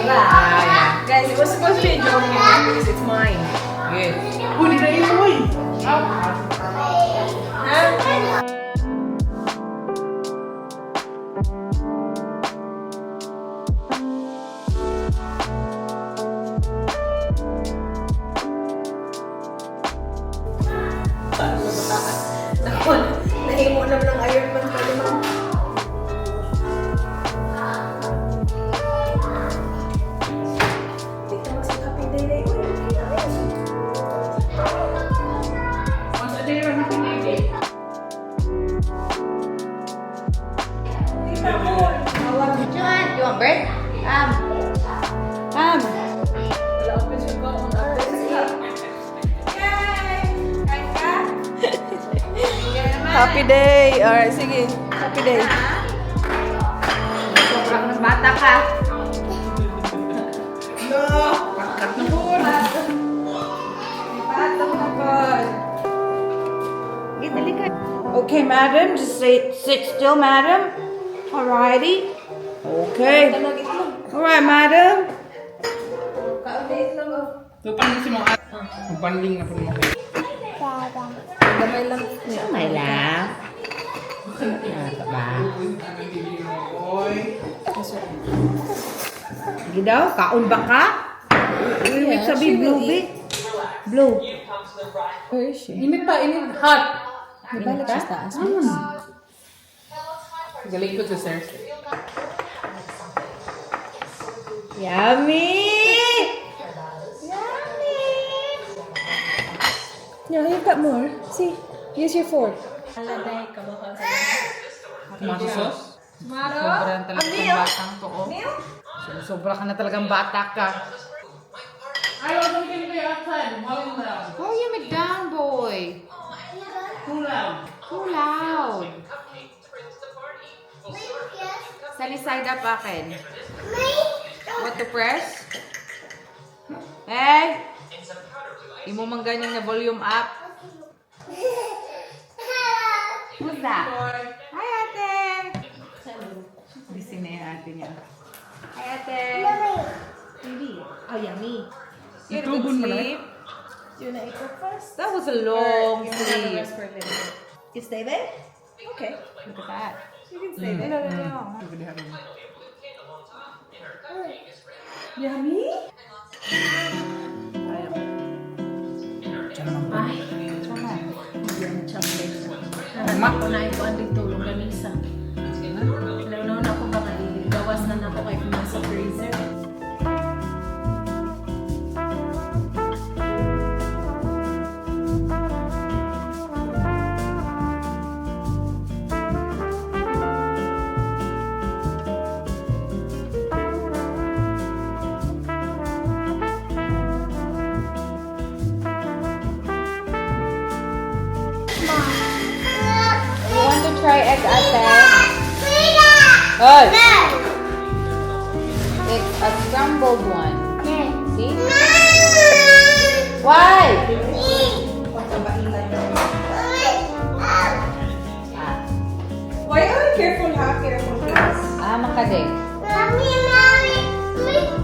Yeah. Guys, it was supposed to be a joke because it's mine. Good. Uy, na yun, uy! Nahimo naman ng Iron Man pa naman. Dito mo sa Happy Day. Once a day, we're having a day. Joanne, you want bread? Wala ko siya ko on Happy day! Alright, sige. Happy day. Sobrang ng bata ka. No! Cut na po. Patong na po. Okay, madam, just sit still, madam. Alrighty. Okay. Alright, madam. Ka-update lang ako. Tupan si mo at. Banding na po mo. Gamay lang. May lang. Ano ba? Sige daw, kaon ba ka? Ibig sabihin, blue bit. Blue. Where is she? Init pa, init. Hot. Nabalik siya sa taas. Galing ko to, sir. Yummy! Yeah, you got more. See, use your fork. Aladay, kabakal sa Tomato sauce? Tomato? Sobrang talagang batang to, oh. Sobra ka na talagang bata ka. I wasn't going to be outside. Volume down. Volume it down, boy. Too loud. Too loud. Sunny side up akin. What to press? Hey! Imo man ganing na volume up. Who's that? Hi, ate! Busy na yung ate niya. Hi, ate! Hindi. Oh, yummy. You had a Itugon good mo na sleep? Do you wanna eat breakfast? That was a long You wanna have a sleep. rest for a little bit? You stay there? Okay. Look at that. You can stay there. Yummy? Ay, tama. Yung chocolate. Ma? Ako na ito ang tulong ganisa. Alam na ako baka gawas na ako kay kuma sa freezer. You want to try egg ate? Hey! It's a scrambled one. See? Why? Why are you careful ha? Careful please. Makading.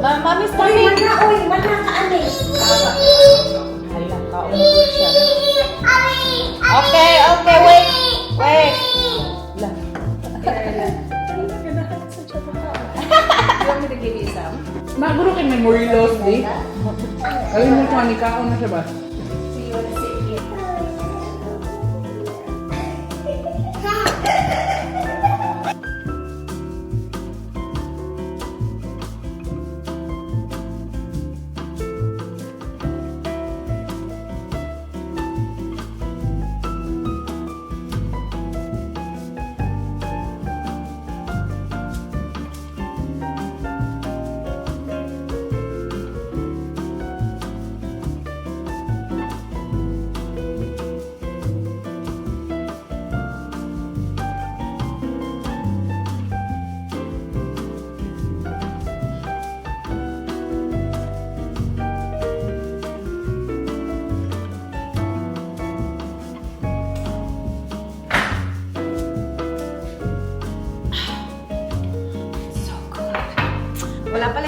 Mommy's Uy, coming. mana ka ani? Hala, kaunod siya. Okay, okay, wait. Wait. Lah. You want me to give you some? Naguro kay memory loss, di? Alam mo kung ani kaon na siya ba? So you wanna sit here?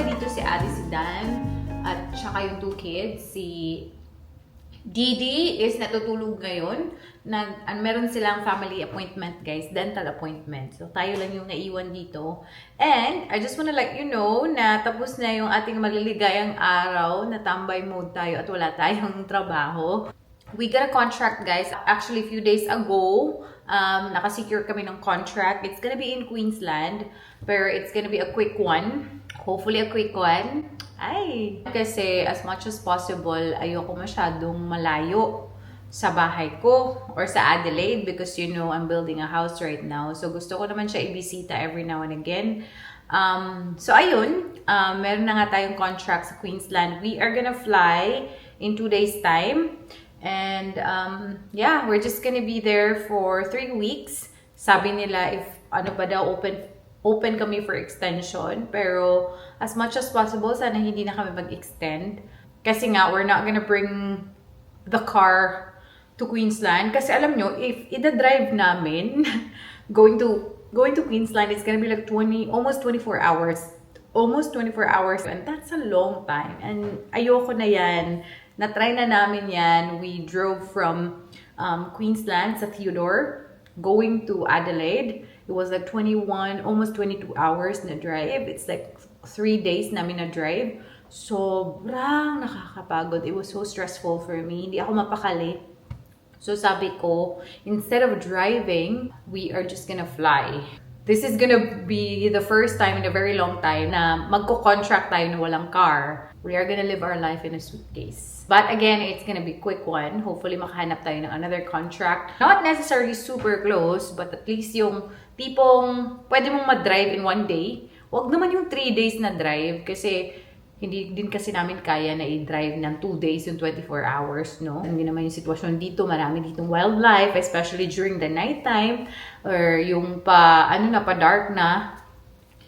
kasama dito si Ate, si Dan, at saka yung 2 kids. Si Didi is natutulog ngayon. Meron silang family appointment, guys. Dental appointment. So, tayo lang yung naiwan dito. And, I just wanna let you know na tapos na yung ating maliligayang araw na tambay mode tayo at wala tayong trabaho. We got a contract, guys. Actually, a few days ago, nakasecure kami ng contract. It's gonna be in Queensland, pero it's gonna be a quick one. Hopefully, a quick one. Ay! Kasi, as much as possible, ayoko masyadong malayo sa bahay ko or sa Adelaide because, you know, I'm building a house right now. So, gusto ko naman siya ibisita every now and again. So, ayun. Meron na nga tayong contract sa Queensland. We are gonna fly in 2 days' time. And yeah, we're just gonna be there for 3 weeks. Sabi nila if ano pa daw open kami for extension. Pero as much as possible, sana hindi na kami mag-extend. Kasi nga, we're not gonna bring the car to Queensland. Kasi alam nyo, if ida-drive namin going to Queensland, it's gonna be like almost 24 hours. Almost 24 hours. And that's a long time. And ayoko na yan. Na-try na namin yan. We drove from Queensland sa Theodore going to Adelaide. It was like 21, almost 22 hours na drive. It's like 3 days namin na drive. Sobrang nakakapagod. It was so stressful for me. Hindi ako mapakali. So sabi ko, instead of driving, we are just gonna fly. This is gonna be the first time in a very long time na magko-contract tayo na walang car. We are gonna live our life in a suitcase. But again, it's gonna be a quick one. Hopefully, makahanap tayo ng another contract. Not necessarily super close, but at least yung tipong pwede mong mag-drive in 1 day. Huwag naman yung 3 days na drive kasi hindi din kasi namin kaya na i-drive ng 2 days yung 24 hours, no? Hindi naman yung sitwasyon dito. Marami ditong wildlife, especially during the nighttime or yung pa dark na.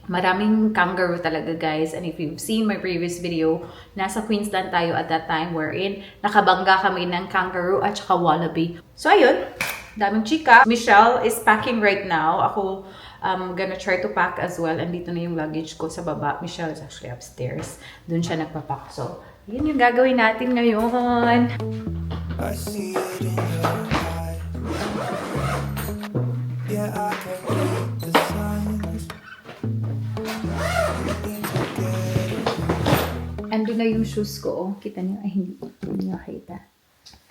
Maraming kangaroo talaga, guys. And if you've seen my previous video, nasa Queensland tayo at that time wherein nakabangga kami ng kangaroo at saka wallaby. So, ayun. Daming chika. Michelle is packing right now. Ako, gonna try to pack as well. Andito na yung luggage ko sa baba. Michelle is actually upstairs. Doon siya nagpapack. So, yun yung gagawin natin ngayon. I see it in your eyes. Yeah, I can read the signs. Ando na yung shoes ko. Oh. Kita niyo? Ay, hindi niyo kita.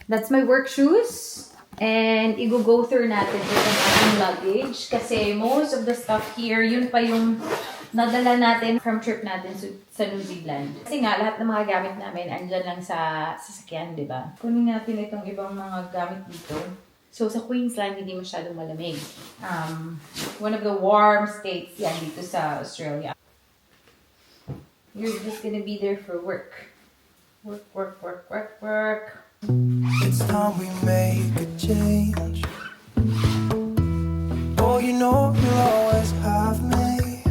That's my work shoes. And i-go through natin with ang ating luggage. Kasi most of the stuff here, yun pa yung nadala natin from trip natin sa New Zealand. Kasi nga, lahat ng mga gamit namin andyan lang sa sasakyan, di ba? Kunin natin itong ibang mga gamit dito. So, sa Queensland, hindi masyadong malamig. One of the warm states yan dito sa Australia. You're just gonna be there for work. Work. It's time we make a change. Oh, you know you'll always have me.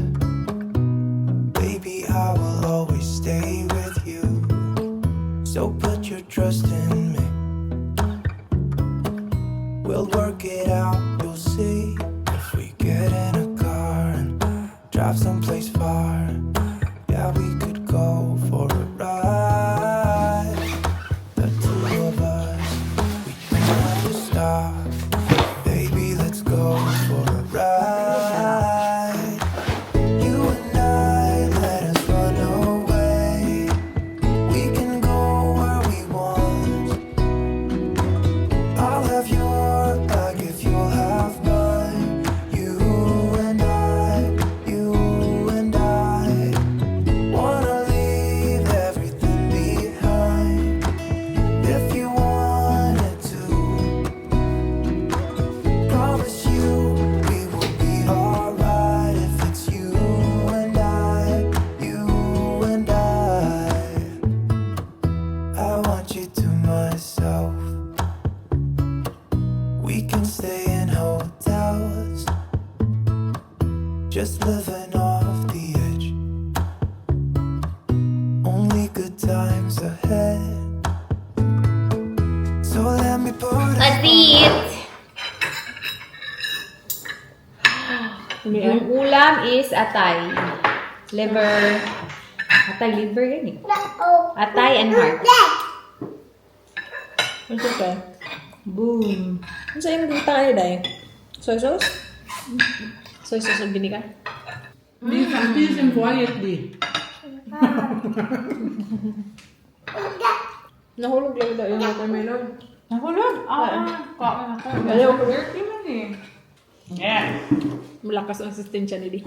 Baby, I will always stay with you. So put your trust in me. We'll work it out, you'll see. If we get in a car and drive someplace far, yeah, we could go for a ride. The two of us, we don't have to stop. Baby, let's go for a ride. You and I, let us run away. We can go where we want. I'll have your back if you'll have mine. You and I wanna leave everything behind. If you wanted to, promise you we will be alright. If it's you and I want you to myself. We can stay in hotels, just living off the edge. Only good times ahead. So let me put it. Yung ulam is atay. Liver, Atay liver yan eh. Atay and heart. Ito ka. Boom. Ano sa'yo naging tayo dahil? Soy sauce? Soy sauce ang binikan? Peace and quiet di. Nahulog lang daw yung watermelon. Nahulog? Kain ako. Ayaw ko. Dirty man eh. Yeah. Malakas ang resistensya ni Di.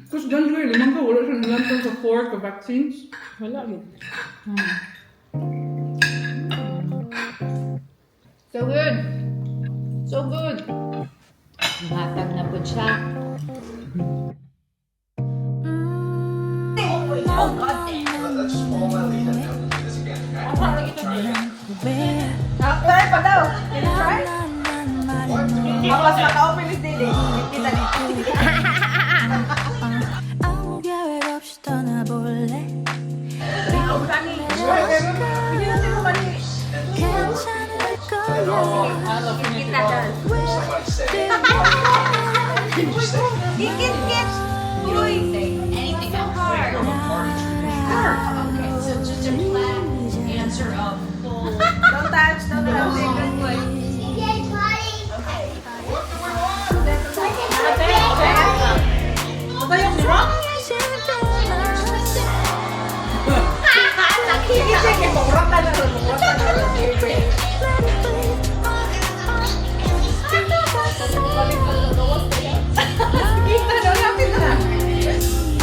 Kasi dyan sir, limang ka, wala siya nilantan sa 4 ka vaccines. Wala yun. So good. So good. Batag na po siya. Try pa daw. Can you try? Apas maka-open is dili. Kita dito. 아무 계획 없이 떠나볼래 괜찮을 거야 Anything else? Okay, so just a flat answer of full. Don't touch, don't touch.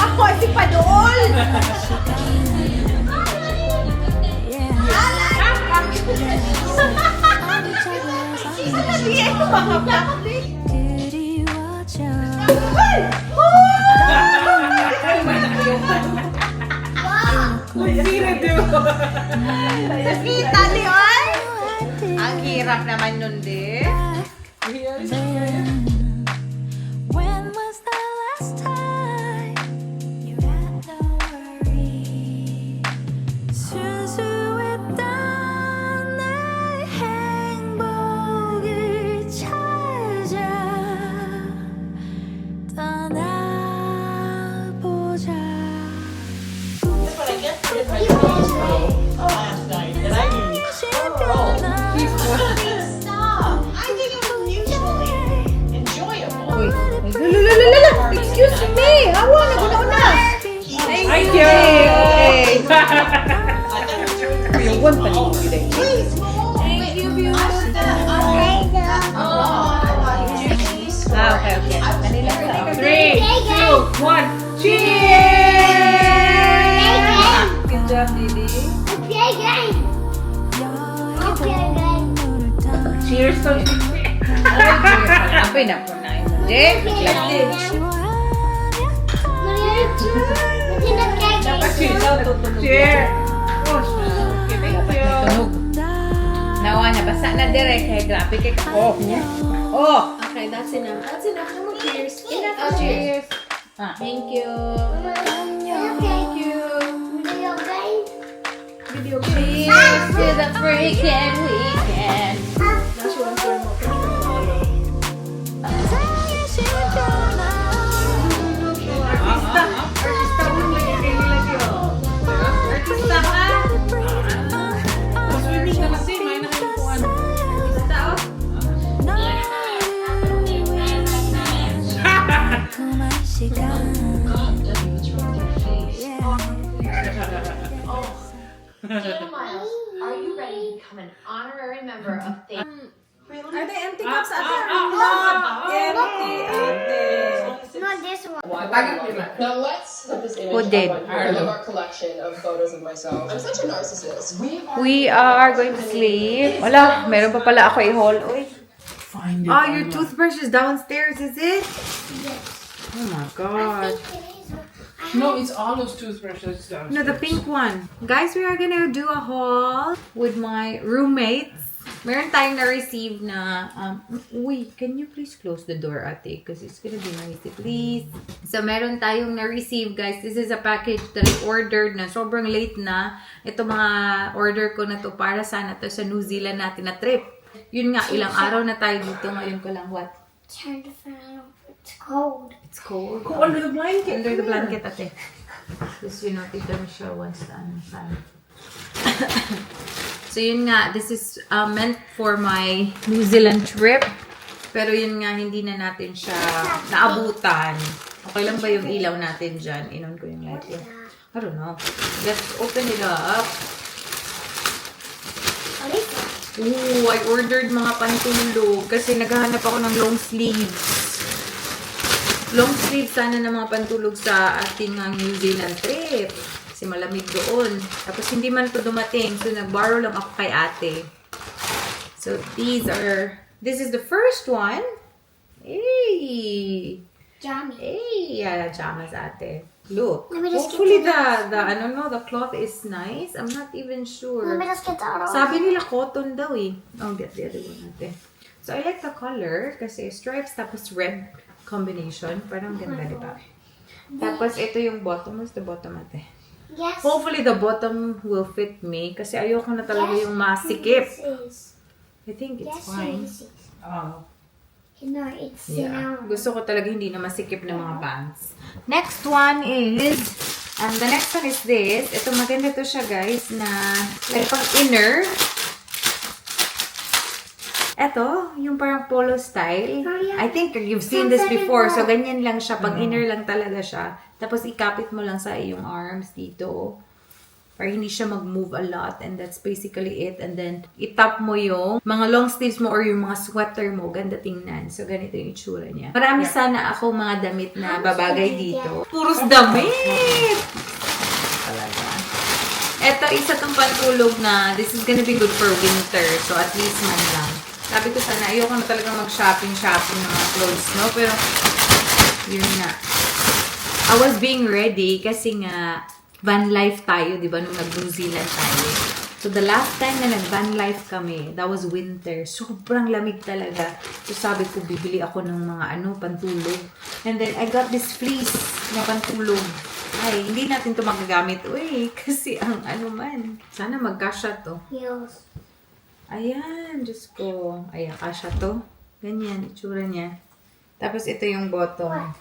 Ako ay si Padol! Nakita ni Oy? Ang hirap naman nun, di. When was the last time you had no worry 순수했던 내 행복을 찾아 떠나보자 Excuse me! Awa, naguna-una! Thank you! Ayun pa niyo gila. Okay. Kanila ka. 3, 2, 1, cheers! Good job, Didi. Cheers to Apay na po na yun. Di, naglag. cheers! Tunog. Nawa na, basa na direct. Kaya grabe kay ka. Oh. Okay, that's enough. That's enough. No more cheers. Enough. Oh, cheers. Thank you. Thank you. Video game. Cheers to the freaking weekend. That's one for more. Swimming na kasi, may nakakuan. Miles, are you ready to become an honorary member of the... Are they empty cups out there? Now let's put this image Who did? up on here. I love our collection of photos of myself. I'm such a narcissist. We are going to sleep. Wala, meron pa pala ako i-haul. Uy. Find it. Oh, your toothbrush is downstairs, is it? Oh my god. No, it's all those toothbrushes. No, the pink one. Guys, we are gonna do a haul With my roommates. Meron tayong na-receive na, uy, can you please close the door, ate? Because it's gonna be noisy, please. So, meron tayong na-receive, guys. This is a package that I ordered na sobrang late na. Ito mga order ko na to para sana to sa New Zealand natin na trip. Yun nga, ilang araw na tayo dito. Ngayon ko lang, what? Turn the fan off. It's cold. It's cold. Go under the blanket. Under the blanket, ate. Because, you know, Tita Michelle wants to fan. So, yun nga. This is meant for my New Zealand trip. Pero yun nga, hindi na natin siya naabutan. Okay lang ba yung ilaw natin dyan? Inon ko yung light here. I don't know. Let's open it up. Ooh, I ordered mga pantulog kasi naghahanap ako ng long sleeves. Long sleeves sana ng mga pantulog sa ating New Zealand trip. Kasi malamig doon. Tapos hindi man ito dumating. So, nag-borrow lang ako kay ate. So, this is the first one. Hey! Jammy. Hey! Yeah, jamas ate. Look. Let me just Hopefully get I don't know, the cloth is nice. I'm not even sure. Let me just get that off. Sabi nila cotton daw eh. Oh, get the other one natin. So, I like the color kasi stripes tapos red combination. Parang ganda, diba? Tapos, ito yung bottom. What's the bottom ate? Yes. Hopefully, the bottom will fit me kasi ayoko na talaga yung masikip. I think it's fine. Oh. No, it's Yeah. Gusto ko talaga hindi na masikip ng mga pants. Next one is, the next one is this. Ito, maganda to siya, guys, na like pang inner. Ito, yung parang polo style. Oh, yeah. I think you've seen this before. So, ganyan lang siya. Pang inner lang talaga siya. Tapos, ikapit mo lang sa iyong arms dito. Para hindi siya mag-move a lot. And that's basically it. And then, itap mo yung mga long sleeves mo or yung mga sweater mo. Ganda tingnan. So, ganito yung itsura niya. Marami sana ako mga damit na babagay dito. Puros damit! Talaga. Ito, isa tong pantulog na this is gonna be good for winter. So, at least man lang. Sabi ko sana, ayoko na talagang mag-shopping ng mga clothes, no? Pero, yun nga. I was being ready kasi nga, van life tayo, di ba, nung nag-New Zealand tayo. So, the last time na nag-van life kami, that was winter. Sobrang lamig talaga. So, sabi ko, bibili ako ng mga pantulog. And then, I got this fleece na pantulog. Ay, hindi natin to magagamit. Uy, kasi ang man. Sana magkasya to. Yes. Ayan, Diyos ko. Ayan, kasya to. Ganyan, itsura niya. Tapos, ito yung bottom.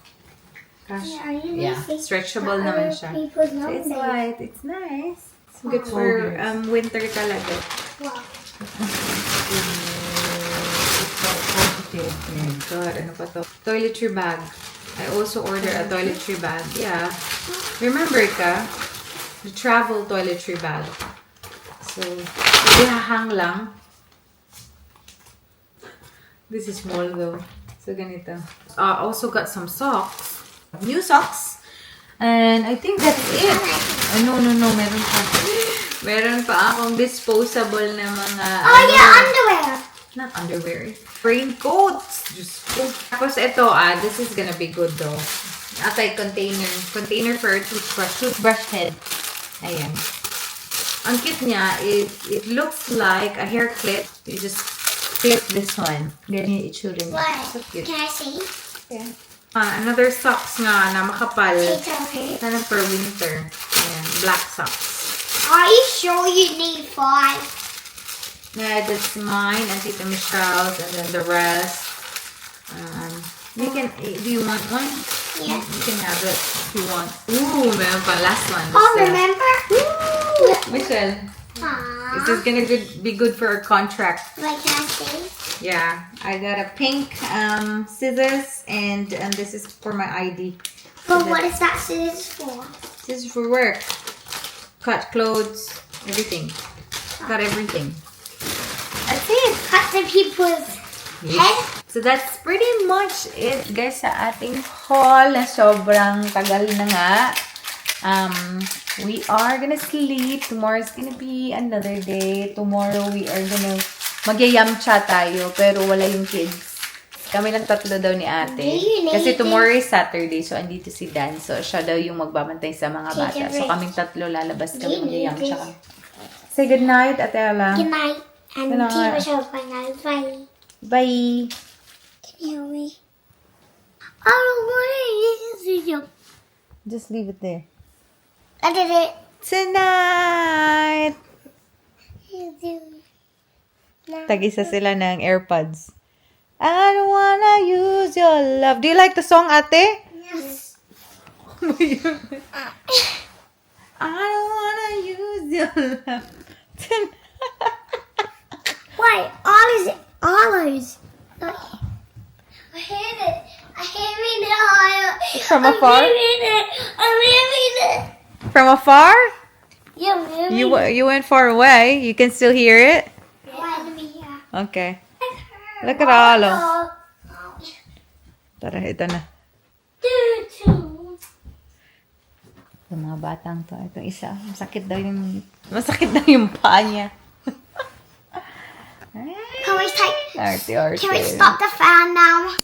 Yeah, stretchable naman siya. So, it's light. It's nice. It's good for winter talaga. Wow. Oh God, ano pa to? Toiletry bag. I also ordered a toiletry bag. Yeah. Remember ka? The travel toiletry bag. So, ihahang lang. This is small though. So, ganito. Also got some socks. New socks. And I think that's it. No. Meron pa. Meron pa akong disposable na mga... Oh, yeah, underwear. Not underwear. Raincoats. Just ko. Tapos ito, this is gonna be good though. Atay container. Container for a toothbrush. Toothbrush head. Ayan. Ang cute niya, it looks like a hair clip. You just clip this one. Ganyan yung itsura niya. What? So cute. Can I see? Yeah. Another socks nga na makapal. It's okay. Sana for winter. Ayan, black socks. Are you sure you need 5? Yeah, that's mine and Tita Michelle's and then the rest. Do you want one? Yeah. You can have it if you want. Ooh, meron pa. Last one. Oh, This, remember? Michelle, Aww. this is gonna be good for our contract. Like, can I see? Yeah, I got a pink scissors and this is for my ID. But what is that scissors for? This is for work. Cut clothes, everything. Got everything. That's it. Cut the people's head. So that's pretty much it, guys, sa ating haul na sobrang tagal na nga. We are gonna sleep. Tomorrow's gonna be another day. Tomorrow we are gonna magyayamcha tayo, pero wala yung kids. Kami lang tatlo daw ni ate. Kasi tomorrow is Saturday, so andito si Dan. So siya daw yung magbabantay sa mga bata. So kaming tatlo lalabas kami magyayamcha. Say good night, Ate Ella. Good night. And Good night. Tea Michelle, bye now. Bye. Bye! Can you hear me? I don't want to use you. Just leave it there. I did it. Tonight! Tag-isa sila ng AirPods. I don't wanna use your love. Do you like the song, ate? Yes. Wait, Ollie's. I hear it. I hear it. From afar? I'm hearing it. From afar? Yeah, I'm hearing it. You went far away. You can still hear it? Let me hear. Okay. Look at Alo. Tara, ito na. Yung mga batang to. Ito isa. Masakit daw yung paa niya. Can we Arte. stop the fan now?